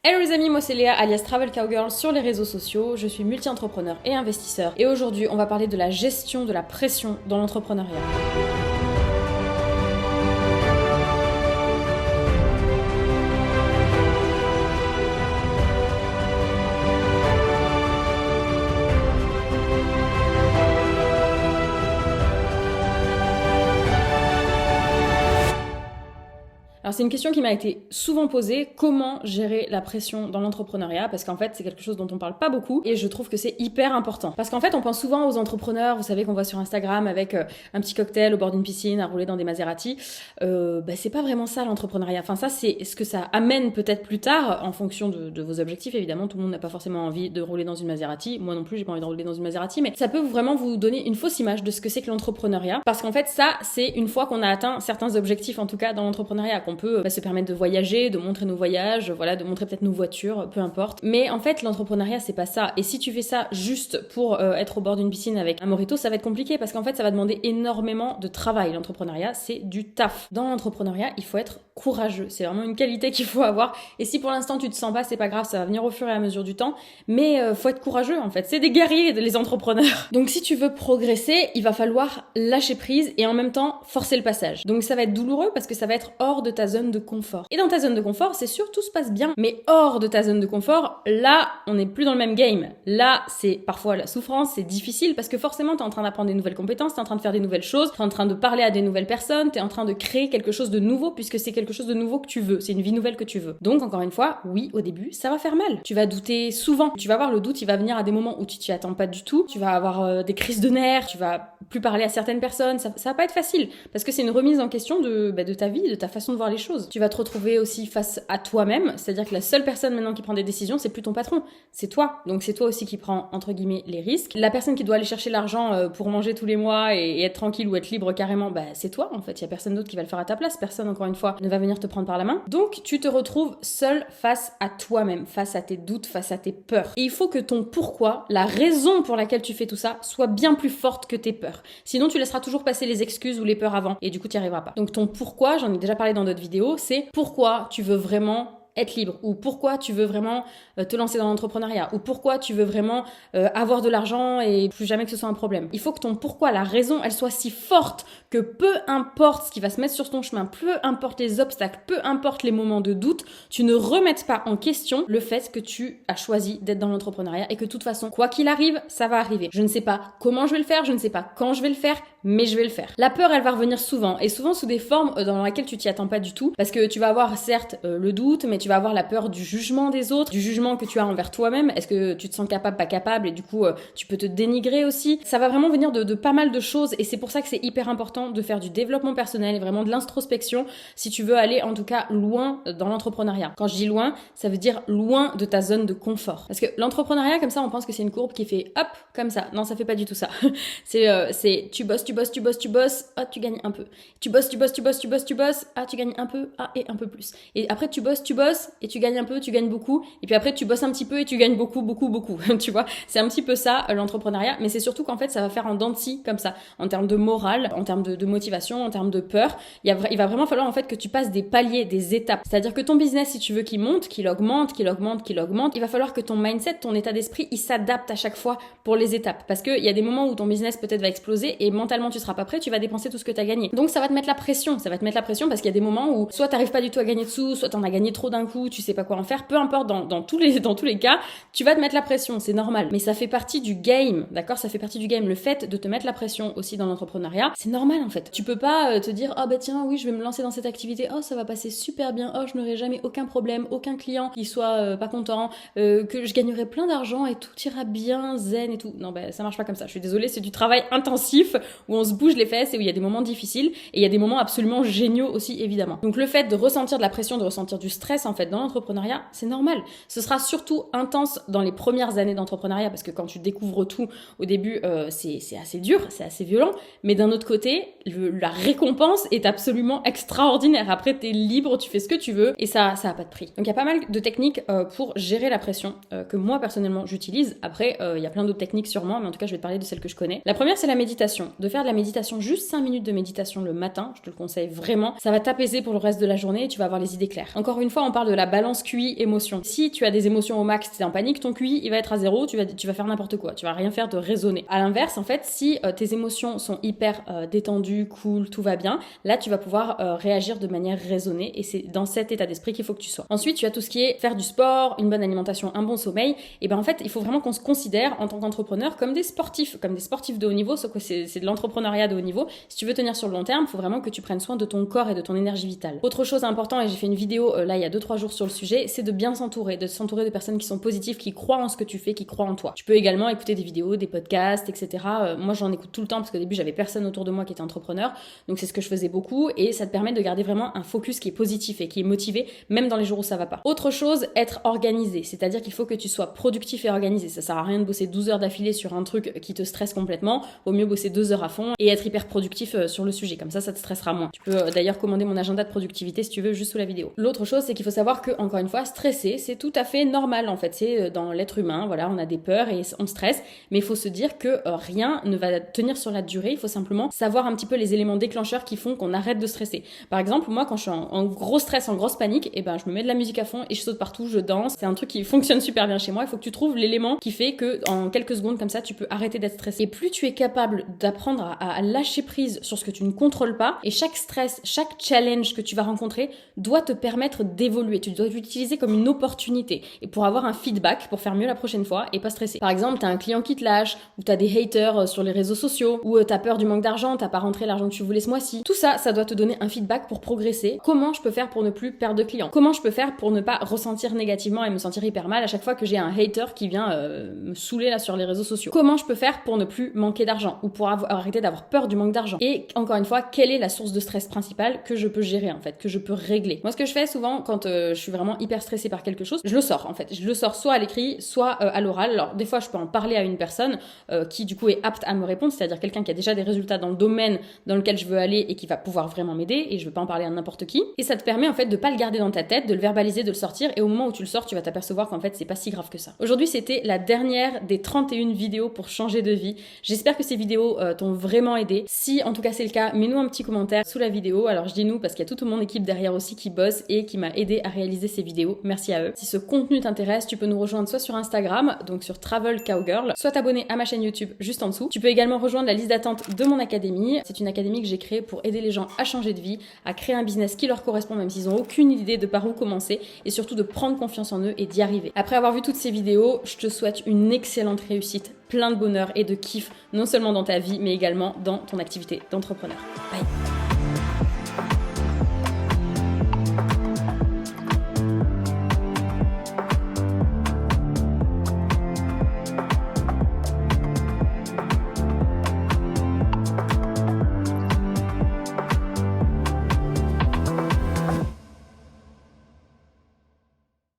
Hello les amis, moi c'est Léa alias Travel Cowgirl sur les réseaux sociaux, je suis multi-entrepreneur et investisseur et aujourd'hui on va parler de la gestion de la pression dans l'entrepreneuriat. Alors c'est une question qui m'a été souvent posée, comment gérer la pression dans l'entrepreneuriat, parce qu'en fait c'est quelque chose dont on parle pas beaucoup et je trouve que c'est hyper important. Parce qu'en fait on pense souvent aux entrepreneurs, vous savez qu'on voit sur Instagram avec un petit cocktail au bord d'une piscine à rouler dans des Maserati, c'est pas vraiment ça l'entrepreneuriat. Enfin ça c'est ce que ça amène peut-être plus tard en fonction de vos objectifs, évidemment tout le monde n'a pas forcément envie de rouler dans une Maserati, moi non plus j'ai pas envie de rouler dans une Maserati, mais ça peut vraiment vous donner une fausse image de ce que c'est que l'entrepreneuriat, parce qu'en fait ça c'est une fois qu'on a atteint certains objectifs en tout cas dans l'entrepreneuriat, qu'on peut se permettre de voyager, de montrer nos voyages, voilà, de montrer peut-être nos voitures, peu importe. Mais en fait, l'entrepreneuriat, c'est pas ça. Et si tu fais ça juste pour être au bord d'une piscine avec un mojito, ça va être compliqué parce qu'en fait, ça va demander énormément de travail. L'entrepreneuriat, c'est du taf. Dans l'entrepreneuriat, il faut être courageux. C'est vraiment une qualité qu'il faut avoir. Et si pour l'instant tu te sens pas, c'est pas grave, ça va venir au fur et à mesure du temps. Mais faut être courageux en fait. C'est des guerriers, les entrepreneurs. Donc si tu veux progresser, il va falloir lâcher prise et en même temps forcer le passage. Donc ça va être douloureux parce que ça va être hors de ta zone de confort. Et dans ta zone de confort, c'est sûr, tout se passe bien. Mais hors de ta zone de confort, là, on n'est plus dans le même game. Là, c'est parfois la souffrance, c'est difficile parce que forcément, t'es en train d'apprendre des nouvelles compétences, t'es en train de faire des nouvelles choses, t'es en train de parler à des nouvelles personnes, t'es en train de créer quelque chose de nouveau puisque c'est quelque chose de nouveau que tu veux. C'est une vie nouvelle que tu veux. Donc, encore une fois, oui, au début, ça va faire mal. Tu vas douter souvent. Tu vas avoir le doute, il va venir à des moments où tu t'y attends pas du tout. Tu vas avoir des crises de nerfs, tu vas plus parler à certaines personnes. Ça va pas être facile parce que c'est une remise en question de ta vie, de ta façon de voir les choses. Tu vas te retrouver aussi face à toi-même, c'est-à-dire que la seule personne maintenant qui prend des décisions, c'est plus ton patron, c'est toi. Donc c'est toi aussi qui prends, entre guillemets, les risques. La personne qui doit aller chercher l'argent pour manger tous les mois et être tranquille ou être libre carrément, c'est toi en fait, il y a personne d'autre qui va le faire à ta place, personne encore une fois ne va venir te prendre par la main. Donc tu te retrouves seul face à toi-même, face à tes doutes, face à tes peurs. Et il faut que ton pourquoi, la raison pour laquelle tu fais tout ça, soit bien plus forte que tes peurs. Sinon tu laisseras toujours passer les excuses ou les peurs avant et du coup tu n'y arriveras pas. Donc ton pourquoi, j'en ai déjà parlé dans d'autres vidéos, c'est pourquoi tu veux vraiment être libre, ou pourquoi tu veux vraiment te lancer dans l'entrepreneuriat, ou pourquoi tu veux vraiment avoir de l'argent et plus jamais que ce soit un problème. Il faut que ton pourquoi, la raison, elle soit si forte que peu importe ce qui va se mettre sur ton chemin, peu importe les obstacles, peu importe les moments de doute, tu ne remettes pas en question le fait que tu as choisi d'être dans l'entrepreneuriat et que de toute façon, quoi qu'il arrive, ça va arriver. Je ne sais pas comment je vais le faire, je ne sais pas quand je vais le faire, mais je vais le faire. La peur, elle va revenir souvent, et souvent sous des formes dans lesquelles tu t'y attends pas du tout, parce que tu vas avoir certes le doute, mais tu vas avoir la peur du jugement des autres, du jugement que tu as envers toi-même. Est-ce que tu te sens capable, pas capable, et du coup tu peux te dénigrer aussi. Ça va vraiment venir de pas mal de choses, et c'est pour ça que c'est hyper important de faire du développement personnel et vraiment de l'introspection si tu veux aller en tout cas loin dans l'entrepreneuriat. Quand je dis loin, ça veut dire loin de ta zone de confort. Parce que l'entrepreneuriat, comme ça, on pense que c'est une courbe qui fait hop, comme ça. Non, ça fait pas du tout ça. c'est tu bosses, ah tu gagnes un peu. Tu bosses, ah tu gagnes un peu, ah et un peu plus. Et après tu bosses et tu gagnes un peu, tu gagnes beaucoup. Et puis après tu bosses un petit peu et tu gagnes beaucoup. Tu vois, c'est un petit peu ça l'entrepreneuriat, mais c'est surtout qu'en fait ça va faire en dents de scie comme ça, en termes de morale, en termes de motivation, en termes de peur. Il va vraiment falloir en fait que tu passes des paliers, des étapes. C'est-à-dire que ton business, si tu veux qu'il monte, qu'il augmente, il va falloir que ton mindset, ton état d'esprit, il s'adapte à chaque fois pour les étapes. Parce qu'il y a des moments où ton business peut-être va exploser et mentalement tu seras pas prêt, tu vas dépenser tout ce que tu as gagné. Donc ça va te mettre la pression, parce qu'il y a des moments où soit t'arrives pas du tout à gagner de sous, soit t'en as gagné trop d'un coup, tu sais pas quoi en faire, peu importe, dans tous les cas, tu vas te mettre la pression, c'est normal. Mais ça fait partie du game, d'accord? Ça fait partie du game. Le fait de te mettre la pression aussi dans l'entrepreneuriat, c'est normal en fait. Tu peux pas te dire, oh bah tiens, oui, je vais me lancer dans cette activité, oh ça va passer super bien, oh je n'aurai jamais aucun problème, aucun client qui soit pas content, que je gagnerai plein d'argent et tout ira bien, zen et tout. Non, ça marche pas comme ça. Je suis désolée, c'est du travail intensif où on se bouge les fesses et où il y a des moments difficiles et il y a des moments absolument géniaux aussi, évidemment. Donc le fait de ressentir de la pression, de ressentir du stress en fait dans l'entrepreneuriat, c'est normal. Ce sera surtout intense dans les premières années d'entrepreneuriat parce que quand tu découvres tout au début, c'est assez dur, c'est assez violent, mais d'un autre côté, la récompense est absolument extraordinaire. Après, t'es libre, tu fais ce que tu veux et ça a pas de prix. Donc il y a pas mal de techniques pour gérer la pression que moi personnellement j'utilise. Après, il y a plein d'autres techniques sûrement, mais en tout cas je vais te parler de celles que je connais. La première, c'est la méditation. De faire faire de la méditation, juste 5 minutes de méditation le matin, je te le conseille vraiment, ça va t'apaiser pour le reste de la journée et tu vas avoir les idées claires. Encore une fois, on parle de la balance QI-émotion. Si tu as des émotions au max, tu es en panique, ton QI il va être à 0, tu vas faire n'importe quoi, tu vas rien faire de raisonné. À l'inverse, en fait, si tes émotions sont hyper détendues, cool, tout va bien, là tu vas pouvoir réagir de manière raisonnée et c'est dans cet état d'esprit qu'il faut que tu sois. Ensuite, tu as tout ce qui est faire du sport, une bonne alimentation, un bon sommeil. Et ben en fait, il faut vraiment qu'on se considère en tant qu'entrepreneur comme des sportifs de haut niveau, sauf que c'est de l'entrepreneuriat de haut niveau. Si tu veux tenir sur le long terme, il faut vraiment que tu prennes soin de ton corps et de ton énergie vitale. Autre chose importante, et j'ai fait une vidéo là il y a 2-3 jours sur le sujet, c'est de bien s'entourer, de s'entourer de personnes qui sont positives, qui croient en ce que tu fais, qui croient en toi. Tu peux également écouter des vidéos, des podcasts, etc. Moi j'en écoute tout le temps parce qu'au début j'avais personne autour de moi qui était entrepreneur, donc c'est ce que je faisais beaucoup et ça te permet de garder vraiment un focus qui est positif et qui est motivé même dans les jours où ça va pas. Autre chose, être organisé, c'est-à-dire qu'il faut que tu sois productif et organisé. Ça sert à rien de bosser 12 heures d'affilée sur un truc qui te stresse complètement, vaut mieux bosser 2 heures à fond et être hyper productif sur le sujet, comme ça te stressera moins. Tu peux d'ailleurs commander mon agenda de productivité si tu veux juste sous la vidéo. L'autre chose, c'est qu'il faut savoir que, encore une fois, stresser, c'est tout à fait normal en fait, c'est dans l'être humain, voilà, on a des peurs et on stresse, mais il faut se dire que rien ne va tenir sur la durée, il faut simplement savoir un petit peu les éléments déclencheurs qui font qu'on arrête de stresser. Par exemple, moi quand je suis en gros stress, en grosse panique, et ben je me mets de la musique à fond et je saute partout, je danse, c'est un truc qui fonctionne super bien chez moi, il faut que tu trouves l'élément qui fait que en quelques secondes comme ça, tu peux arrêter d'être stressé. Et plus tu es capable d'apprendre à lâcher prise sur ce que tu ne contrôles pas, et chaque stress, chaque challenge que tu vas rencontrer doit te permettre d'évoluer, tu dois l'utiliser comme une opportunité et pour avoir un feedback, pour faire mieux la prochaine fois et pas stresser. Par exemple, t'as un client qui te lâche, ou t'as des haters sur les réseaux sociaux, ou t'as peur du manque d'argent, t'as pas rentré l'argent que tu voulais ce mois-ci. Tout ça, ça doit te donner un feedback pour progresser. Comment je peux faire pour ne plus perdre de clients? Comment je peux faire pour ne pas ressentir négativement et me sentir hyper mal à chaque fois que j'ai un hater qui vient me saouler là sur les réseaux sociaux? Comment je peux faire pour ne plus manquer d'argent ou pour arrêter d'avoir peur du manque d'argent? Et encore une fois, quelle est la source de stress principale que je peux gérer en fait, que je peux régler? Moi, ce que je fais souvent quand je suis vraiment hyper stressée par quelque chose, je le sors en fait. Je le sors soit à l'écrit, soit à l'oral. Alors des fois, je peux en parler à une personne qui du coup est apte à me répondre, c'est-à-dire quelqu'un qui a déjà des résultats dans le domaine dans lequel je veux aller et qui va pouvoir vraiment m'aider, et je veux pas en parler à n'importe qui. Et ça te permet en fait de pas le garder dans ta tête, de le verbaliser, de le sortir, et au moment où tu le sors, tu vas t'apercevoir qu'en fait c'est pas si grave que ça. Aujourd'hui, c'était la dernière des 31 vidéos pour changer de vie. J'espère que ces vidéos t'ont vraiment aidé. Si en tout cas c'est le cas, mets-nous un petit commentaire sous la vidéo. Alors je dis nous parce qu'il y a toute mon équipe derrière aussi qui bosse et qui m'a aidé à réaliser ces vidéos. Merci à eux. Si ce contenu t'intéresse, tu peux nous rejoindre soit sur Instagram, donc sur Travel Cowgirl, soit t'abonner à ma chaîne YouTube juste en dessous. Tu peux également rejoindre la liste d'attente de mon académie. C'est une académie que j'ai créée pour aider les gens à changer de vie, à créer un business qui leur correspond même s'ils ont aucune idée de par où commencer, et surtout de prendre confiance en eux et d'y arriver. Après avoir vu toutes ces vidéos, je te souhaite une excellente réussite, plein de bonheur et de kiff, non seulement dans ta vie, mais également dans ton activité d'entrepreneur. Bye!